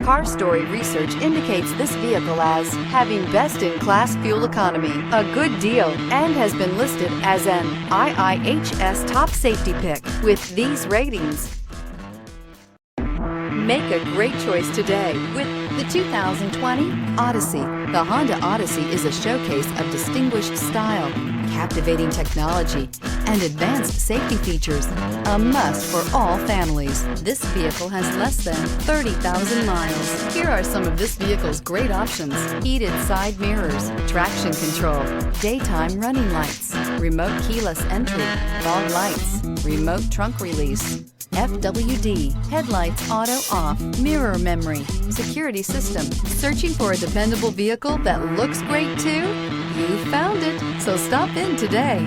Car Story research indicates this vehicle as having best-in-class fuel economy, a good deal, and has been listed as an IIHS top safety pick with these ratings. Make a great choice today with the 2020 Odyssey. The Honda Odyssey is a showcase of distinguished style, captivating technology, and advanced safety features, a must for all families. This vehicle has less than 30,000 miles. Here are some of this vehicle's great options: heated side mirrors, traction control, daytime running lights, remote keyless entry, fog lights, remote trunk release, FWD, headlights auto off, mirror memory, security system. Searching for a dependable vehicle that looks great too? You found it, so stop in today.